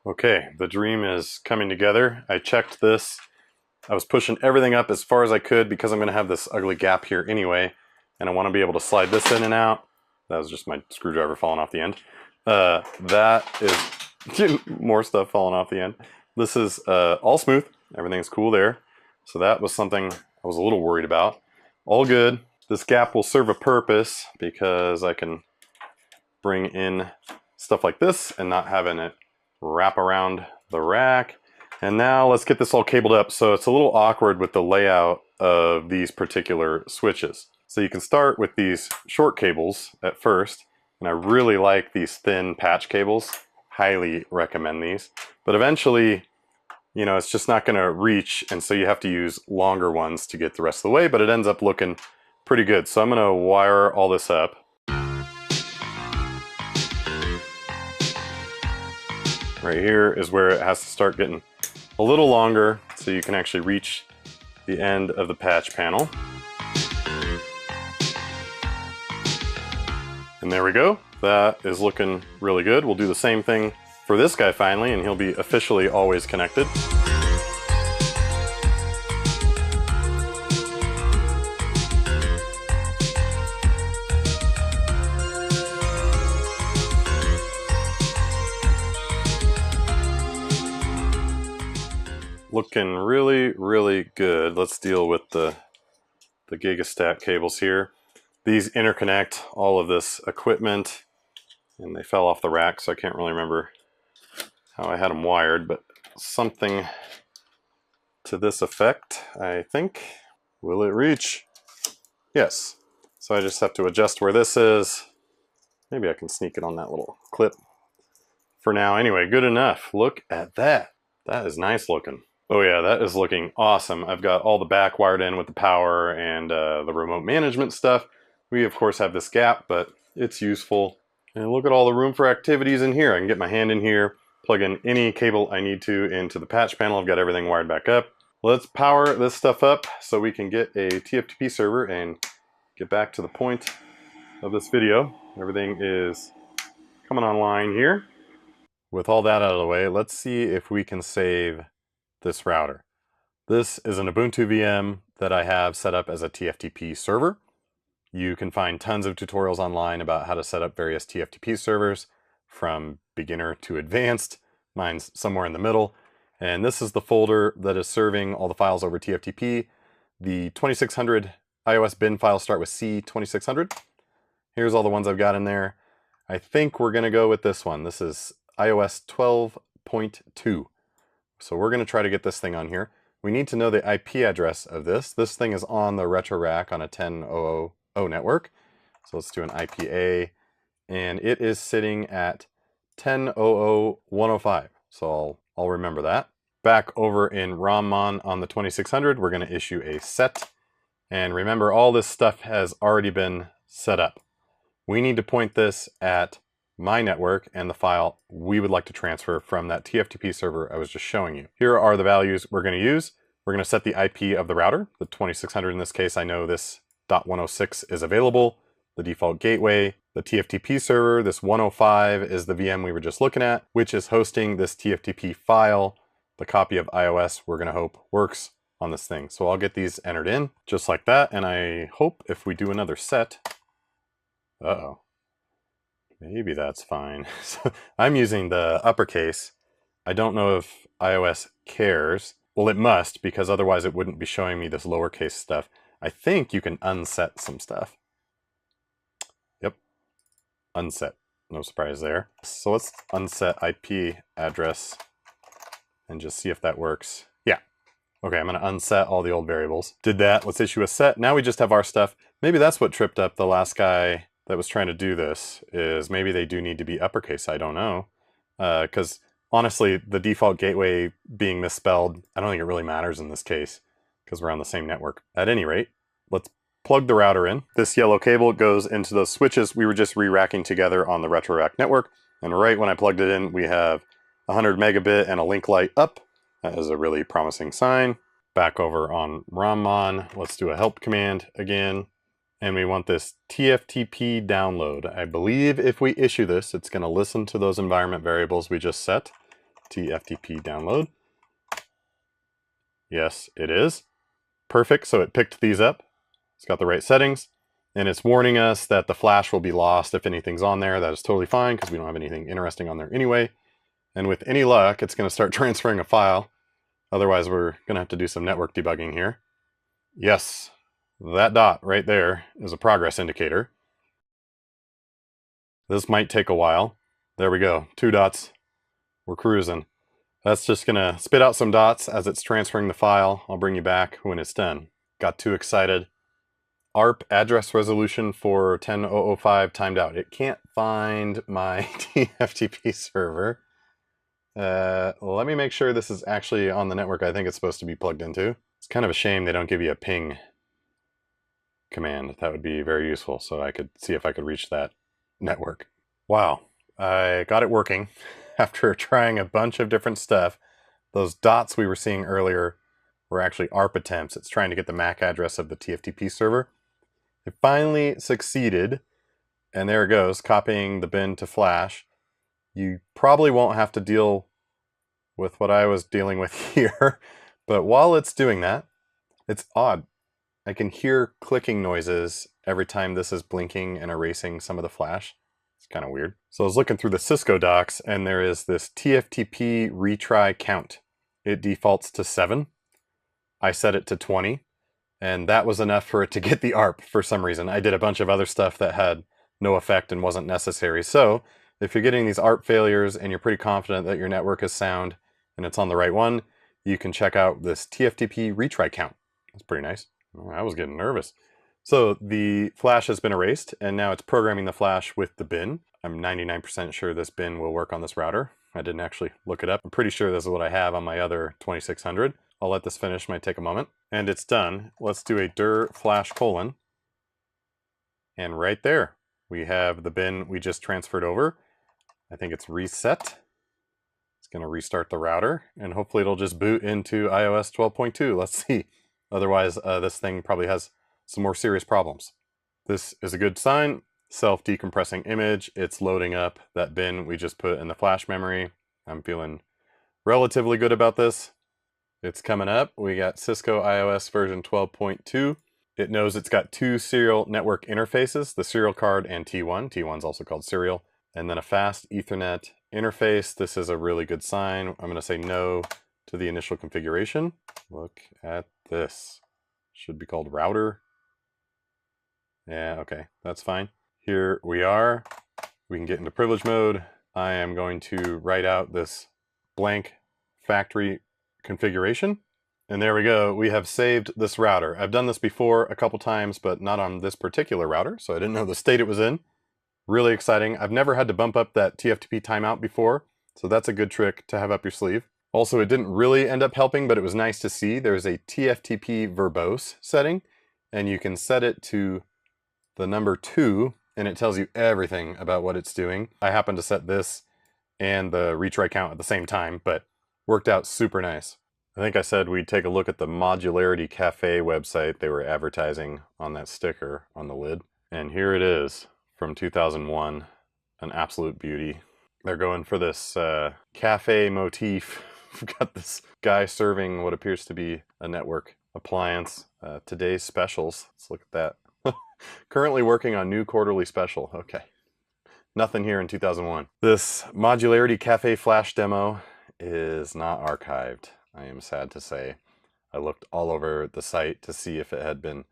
Okay, the dream is coming together. I checked this. I was pushing everything up as far as I could because I'm going to have this ugly gap here anyway, and I want to be able to slide this in and out. That was just my screwdriver falling off the end. That is more stuff falling off the end. This is all smooth. Everything's cool there. So that was something I was a little worried about. All good. This gap will serve a purpose because I can bring in stuff like this and not having it wrap around the rack. And now let's get this all cabled up. So it's a little awkward with the layout of these particular switches. So you can start with these short cables at first, and I really like these thin patch cables. Highly recommend these. But eventually, you know, it's just not going to reach, and so you have to use longer ones to get the rest of the way, but it ends up looking pretty good. So I'm going to wire all this up. Right here is where it has to start getting a little longer so you can actually reach the end of the patch panel. And there we go. That is looking really good. We'll do the same thing for this guy finally, and he'll be officially always connected. Looking really, really good. Let's deal with the Gigastat cables here. These interconnect all of this equipment, and they fell off the rack, so I can't really remember how I had them wired, but something to this effect, I think. Will it reach? Yes. So I just have to adjust where this is. Maybe I can sneak it on that little clip for now. Anyway, good enough. Look at that. That is nice looking. Oh yeah, that is looking awesome. I've got all the back wired in with the power and the remote management stuff. We of course have this gap, but it's useful. And look at all the room for activities in here. I can get my hand in here, plug in any cable I need to into the patch panel. I've got everything wired back up. Let's power this stuff up so we can get a TFTP server and get back to the point of this video. Everything is coming online here. With all that out of the way, let's see if we can save this router. This is an Ubuntu VM that I have set up as a TFTP server. You can find tons of tutorials online about how to set up various TFTP servers from beginner to advanced. Mine's somewhere in the middle. And this is the folder that is serving all the files over TFTP. The 2600 iOS bin files start with C2600. Here's all the ones I've got in there. I think we're going to go with this one. This is iOS 12.2. So we're going to try to get this thing on here. We need to know the IP address of this. This thing is on the retro rack on a 10.0.0 network. So let's do an IPA, and it is sitting at 10.0.0.105. So I'll remember that. Back over in ROMmon on the 2600, we're going to issue a set. And remember, all this stuff has already been set up. We need to point this at my network and the file we would like to transfer from that TFTP server I was just showing you. Here are the values we're going to use. We're going to set the IP of the router, the 2600 in this case. I know this .106 is available, the default gateway, the TFTP server, this 105 is the VM we were just looking at, which is hosting this TFTP file, the copy of iOS we're going to hope works on this thing. So I'll get these entered in just like that, and I hope if we do another set, maybe that's fine. So I'm using the uppercase. I don't know if iOS cares. Well, it must, because otherwise it wouldn't be showing me this lowercase stuff. I think you can unset some stuff. Yep, unset. No surprise there. So let's unset IP address and just see if that works. Yeah. Okay, I'm going to unset all the old variables. Did that. Let's issue a set. Now we just have our stuff. Maybe that's what tripped up the last guy that was trying to do this, is maybe they do need to be uppercase. I don't know. Because honestly, the default gateway being misspelled, I don't think it really matters in this case because we're on the same network. At any rate, let's plug the router in. This yellow cable goes into those switches we were just re-racking together on the RetroRack network. And right when I plugged it in, we have 100 megabit and a link light up. That is a really promising sign. Back over on ROMmon, let's do a help command again. And we want this TFTP download. I believe if we issue this, it's going to listen to those environment variables we just set. TFTP download. Yes, it is. Perfect, so it picked these up. It's got the right settings, and it's warning us that the flash will be lost if anything's on there. That is totally fine because we don't have anything interesting on there anyway. And with any luck, it's going to start transferring a file. Otherwise, we're going to have to do some network debugging here. Yes, that dot right there is a progress indicator. This might take a while. There we go, 2 dots. We're cruising. That's just gonna spit out some dots as it's transferring the file. I'll bring you back when it's done. Got too excited. ARP address resolution for 10.0.05 timed out. It can't find my TFTP server. Let me make sure this is actually on the network I think it's supposed to be plugged into. It's kind of a shame they don't give you a ping command. That would be very useful so I could see if I could reach that network. Wow, I got it working after trying a bunch of different stuff. Those dots we were seeing earlier were actually ARP attempts. It's trying to get the MAC address of the TFTP server. It finally succeeded, and there it goes, copying the bin to flash. You probably won't have to deal with what I was dealing with here, but while it's doing that, it's odd. I can hear clicking noises every time this is blinking and erasing some of the flash. It's kind of weird. So I was looking through the Cisco docs, and there is this TFTP retry count. It defaults to 7. I set it to 20, and that was enough for it to get the ARP for some reason. I did a bunch of other stuff that had no effect and wasn't necessary. So if you're getting these ARP failures and you're pretty confident that your network is sound and it's on the right one, you can check out this TFTP retry count. That's pretty nice. I was getting nervous. So the flash has been erased, and now it's programming the flash with the bin. I'm 99% sure this bin will work on this router. I didn't actually look it up. I'm pretty sure this is what I have on my other 2600. I'll let this finish, might take a moment. And it's done. Let's do a dir flash colon. And right there, we have the bin we just transferred over. I think it's reset. It's gonna restart the router, and hopefully it'll just boot into iOS 12.2. Let's see. Otherwise, this thing probably has some more serious problems. This is a good sign. Self-decompressing image. It's loading up that bin we just put in the flash memory. I'm feeling relatively good about this. It's coming up. We got Cisco iOS version 12.2. It knows it's got 2 serial network interfaces, the serial card and T1. T1's also called serial. And then a fast Ethernet interface. This is a really good sign. I'm going to say no to the initial configuration. Look at this. Should be called router. Yeah, okay, that's fine. Here we are. We can get into privilege mode. I am going to write out this blank factory configuration. And there we go. We have saved this router. I've done this before a couple times, but not on this particular router, so I didn't know the state it was in. Really exciting. I've never had to bump up that TFTP timeout before, so that's a good trick to have up your sleeve. Also, it didn't really end up helping, but it was nice to see. There's a TFTP verbose setting, and you can set it to the number 2, and it tells you everything about what it's doing. I happened to set this and the retry count at the same time, but worked out super nice. I think I said we'd take a look at the Modularity Cafe website they were advertising on that sticker on the lid. And here it is from 2001, an absolute beauty. They're going for this cafe motif. We've got this guy serving what appears to be a network appliance. Today's specials, let's look at that. Currently working on new quarterly special, okay. Nothing here in 2001. This Modularity Cafe flash demo is not archived. I am sad to say. I looked all over the site to see if it had been